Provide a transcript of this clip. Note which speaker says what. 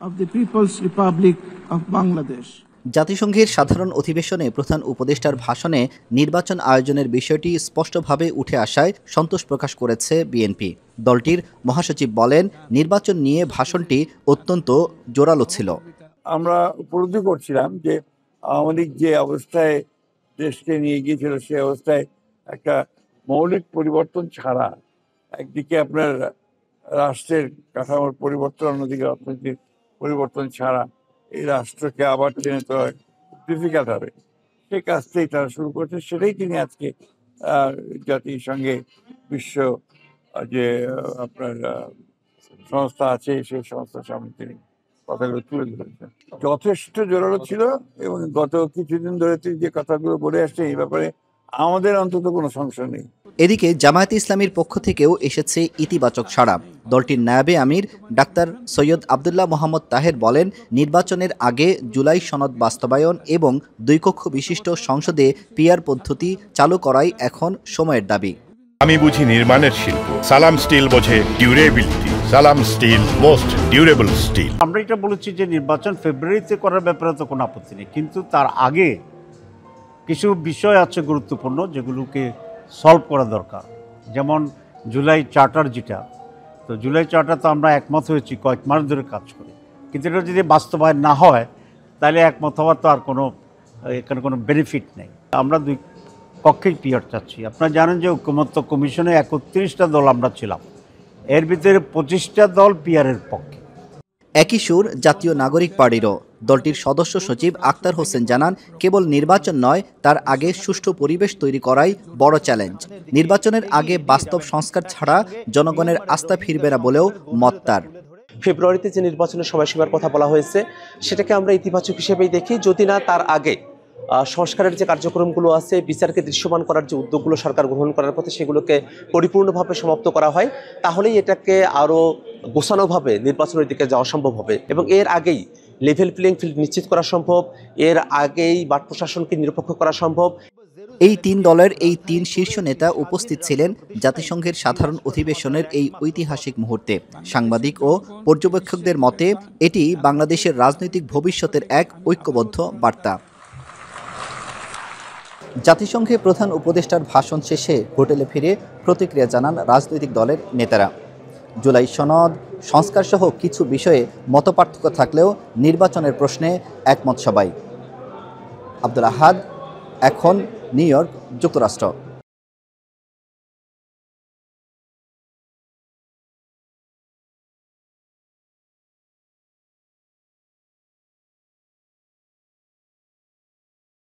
Speaker 1: of the People's Republic of Bangladesh.
Speaker 2: জাতিসংঘের সাধারণ অধিবেশনে প্রধান উপদেষ্টার ভাষণে নির্বাচন আয়োজনের বিষয়টি স্পষ্টভাবে উঠে আসায় সন্তোষ প্রকাশ করেছে বিএনপি। দলটির মহাসচিব বলেন, নির্বাচন নিয়ে ভাষণটি অত্যন্ত জোরালো ছিল।
Speaker 3: আমরা উপলব্ধি করছিলাম যে আওয়ামী লীগ যে অবস্থায় দেশকে নিয়ে গিয়েছিল সে অবস্থায় একটা মৌলিক পরিবর্তন ছাড়া, একদিকে আপনার রাষ্ট্রের কাঠামোর পরিবর্তন, অন্যদিকে অর্থনৈতিক পরিবর্তন ছাড়া এই রাষ্ট্রকে আবার টেনে তোলা ডিফিকাল্ট হবে। সেই কাজটাই তারা শুরু করছে, সেটাই তিনি আজকে জাতিসংঘে বিশ্ব যে আপনার সংস্থা আছে সেই সংস্থার সামনে তিনি কথাগুলো তুলে ধরেছেন। যথেষ্ট জোরালো ছিল এবং গত কিছুদিন ধরে তিনি যে কথাগুলো বলে আসছে এই ব্যাপারে আমাদের অন্তত কোনো সংশয় নেই।
Speaker 2: এদিকে জামায়াতে ইসলামীর পক্ষ থেকেও এসেছে ইতিবাচক সাড়া। দলটির নায়েবে আমির ডাক্তার সৈয়দ আবদুল্লাহ মোহাম্মদ তাহের বলেন, নির্বাচনের আগে জুলাই সনদ বাস্তবায়ন এবং 2 কক্ষ বিশিষ্ট সংসদে পিআর পদ্ধতি চালু করাই এখন সময়ের দাবি।
Speaker 4: আমি বুঝি নির্মাণের শিল্প, সালাম স্টিল বোঝে ডিউরেবিলিটি। সালাম স্টিল মোস্ট ডিউরেবল স্টিল।
Speaker 5: আমরা এটা বলেছি যে নির্বাচন ফেব্রুয়ারিতে করার ব্যাপারে তো কোনো আপত্তি নেই, কিন্তু তার আগে কিছু বিষয় আছে গুরুত্বপূর্ণ যেগুলোকে সলভ করা দরকার। যেমন জুলাই চার্টার যেটা, তো জুলাই চার্টার তো আমরা একমত হয়েছি কয়েক মাস ধরে কাজ করে, কিন্তু এটা যদি বাস্তবায়ন না হয় তাহলে একমত হওয়ার তো আর এখানে কোনো বেনিফিট নেই। আমরা 2 পক্ষেই পিআর চাচ্ছি। আপনারা জানেন যে ঐকমত্য কমিশনে 31টা দল আমরা ছিলাম, এর ভিতরে 25টা দল পিআরের পক্ষে।
Speaker 2: একই সুর জাতীয় নাগরিক পার্টিরও। দলটির সদস্য সচিব আক্তার হোসেন জানান, কেবল নির্বাচন নয়, তার আগে সুষ্ঠু পরিবেশ তৈরি করাই বড় চ্যালেঞ্জ। নির্বাচনের আগে বাস্তব সংস্কার ছাড়া জনগণের আস্থা ফিরবে না বলেও মত তার।
Speaker 6: ফেব্রুয়ারিতে যে নির্বাচনের সময়সীমার কথা বলা হয়েছে সেটাকে আমরা ইতিবাচক হিসেবেই দেখি, যদি না তার আগে সংস্কারের যে কার্যক্রমগুলো আছে, বিচারকে দৃশ্যমান করার যে উদ্যোগগুলো সরকার গ্রহণ করার পথে সেগুলোকে পরিপূর্ণভাবে সমাপ্ত করা হয়, তাহলেই এটাকে আরও গোছানোভাবে নির্বাচনের দিকে যাওয়া সম্ভব হবে। এবং এর আগেই লেভেল প্লেইং ফিল্ড নিশ্চিত করা সম্ভব, এর আগেই বাট প্রশাসনকে নিরপেক্ষ করা সম্ভব।
Speaker 2: এই 3 দলের এই 3 শীর্ষ নেতা উপস্থিত ছিলেন জাতিসংঘের সাধারণ অধিবেশনের এই ঐতিহাসিক মুহূর্তে। সাংবাদিক ও পর্যবেক্ষকদের মতে এটি বাংলাদেশের রাজনৈতিক ভবিষ্যতের এক ঐক্যবদ্ধ বার্তা। জাতিসংঘে প্রধান উপদেষ্টার ভাষণ শেষে হোটেলে ফিরে প্রতিক্রিয়া জানান রাজনৈতিক দলের নেতারা। জুলাই সনদ সংস্কার সহ কিছু বিষয়ে মতপার্থক্য থাকলেও নির্বাচনের প্রশ্নে একমত সবাই। আব্দুল আহাদ, এখন নিউ ইয়র্ক, যুক্তরাষ্ট্র।